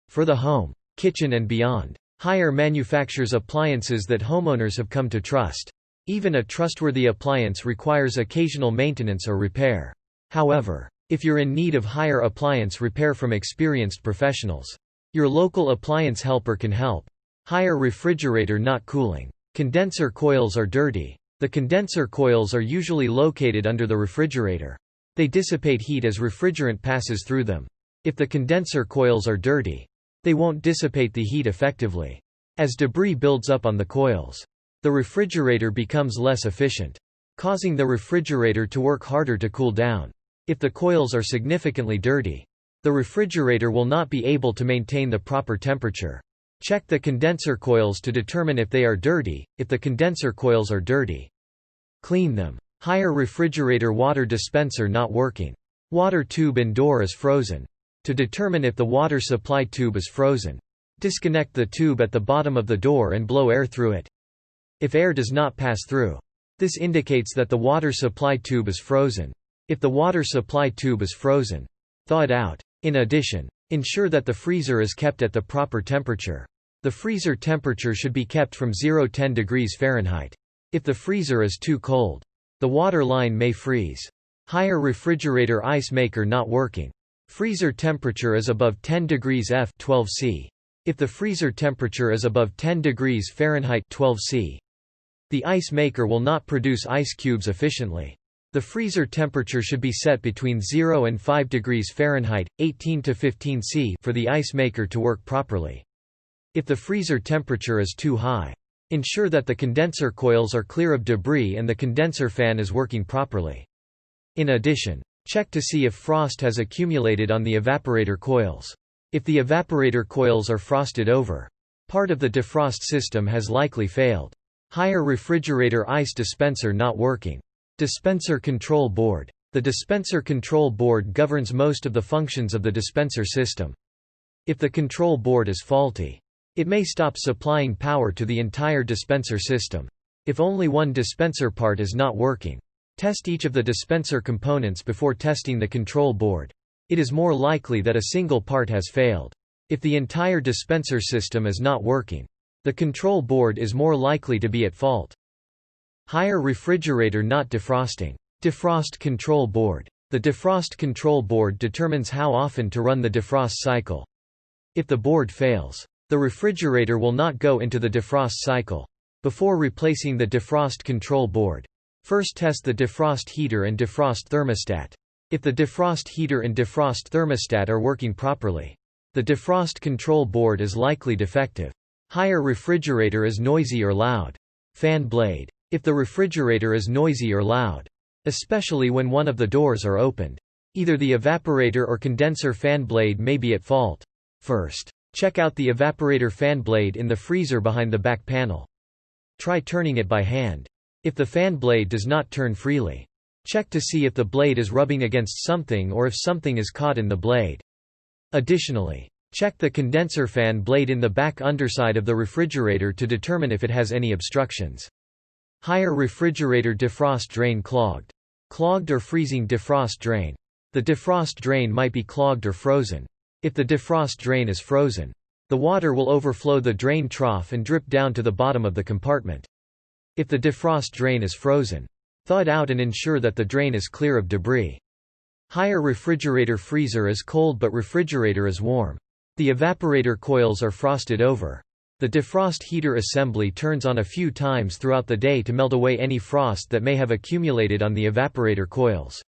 For the home, kitchen and beyond, Haier manufactures appliances that homeowners have come to trust. Even a trustworthy appliance requires occasional maintenance or repair. However, if you're in need of Haier appliance repair from experienced professionals, your local appliance helper can help. Haier refrigerator not cooling. Condenser coils are dirty. The condenser coils are usually located under the refrigerator. They dissipate heat as refrigerant passes through them. If the condenser coils are dirty, they won't dissipate the heat effectively. As debris builds up on the coils, the refrigerator becomes less efficient, causing the refrigerator to work harder to cool down. If the coils are significantly dirty, the refrigerator will not be able to maintain the proper temperature. Check the condenser coils to determine if they are dirty. If the condenser coils are dirty, clean them. Haier refrigerator water dispenser not working. Water tube and door is frozen. To determine if the water supply tube is frozen, disconnect the tube at the bottom of the door and blow air through it. If air does not pass through, this indicates that the water supply tube is frozen. If the water supply tube is frozen, thaw it out. In addition, ensure that the freezer is kept at the proper temperature. The freezer temperature should be kept from 0–10 degrees Fahrenheit. If the freezer is too cold, the water line may freeze. Haier refrigerator ice maker not working. Freezer temperature is above 10 degrees F 12 C. If the freezer temperature is above 10 degrees Fahrenheit 12 C, the ice maker will not produce ice cubes efficiently. The freezer temperature should be set between 0 and 5 degrees Fahrenheit 18 to 15 C for the ice maker to work properly. If the freezer temperature is too high, ensure that the condenser coils are clear of debris and the condenser fan is working properly. In addition, check to see if frost has accumulated on the evaporator coils. If the evaporator coils are frosted over, part of the defrost system has likely failed. Haier refrigerator ice dispenser not working. Dispenser control board. The dispenser control board governs most of the functions of the dispenser system. If the control board is faulty, it may stop supplying power to the entire dispenser system. If only one dispenser part is not working, test each of the dispenser components before testing the control board. It is more likely that a single part has failed. If the entire dispenser system is not working, the control board is more likely to be at fault. Haier refrigerator not defrosting. Defrost control board. The defrost control board determines how often to run the defrost cycle. If the board fails, the refrigerator will not go into the defrost cycle. Before replacing the defrost control board, first test the defrost heater and defrost thermostat. If the defrost heater and defrost thermostat are working properly, the defrost control board is likely defective. Haier refrigerator is noisy or loud. Fan blade. If the refrigerator is noisy or loud, especially when one of the doors are opened, either the evaporator or condenser fan blade may be at fault. First, check out the evaporator fan blade in the freezer behind the back panel. Try turning it by hand. If the fan blade does not turn freely, check to see if the blade is rubbing against something or if something is caught in the blade. Additionally, check the condenser fan blade in the back underside of the refrigerator to determine if it has any obstructions. Haier refrigerator defrost drain clogged. Clogged or freezing defrost drain. The defrost drain might be clogged or frozen. If the defrost drain is frozen, the water will overflow the drain trough and drip down to the bottom of the compartment. If the defrost drain is frozen, thaw it out and ensure that the drain is clear of debris. Haier refrigerator freezer is cold but refrigerator is warm. The evaporator coils are frosted over. The defrost heater assembly turns on a few times throughout the day to melt away any frost that may have accumulated on the evaporator coils.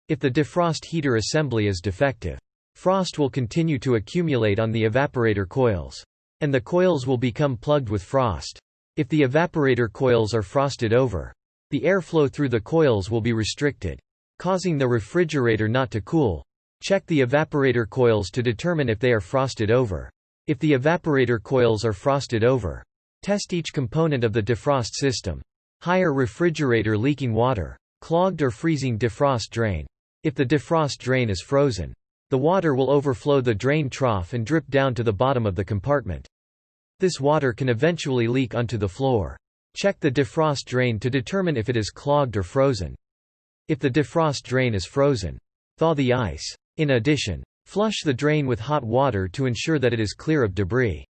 If the defrost heater assembly is defective, frost will continue to accumulate on the evaporator coils, and the coils will become plugged with frost. If the evaporator coils are frosted over, the airflow through the coils will be restricted, causing the refrigerator not to cool. Check the evaporator coils to determine if they are frosted over. If the evaporator coils are frosted over, test each component of the defrost system. Haier refrigerator leaking water. Clogged or freezing defrost drain. If the defrost drain is frozen, the water will overflow the drain trough and drip down to the bottom of the compartment. This water can eventually leak onto the floor. Check the defrost drain to determine if it is clogged or frozen. If the defrost drain is frozen, thaw the ice. In addition, Flush the drain with hot water to ensure that it is clear of debris.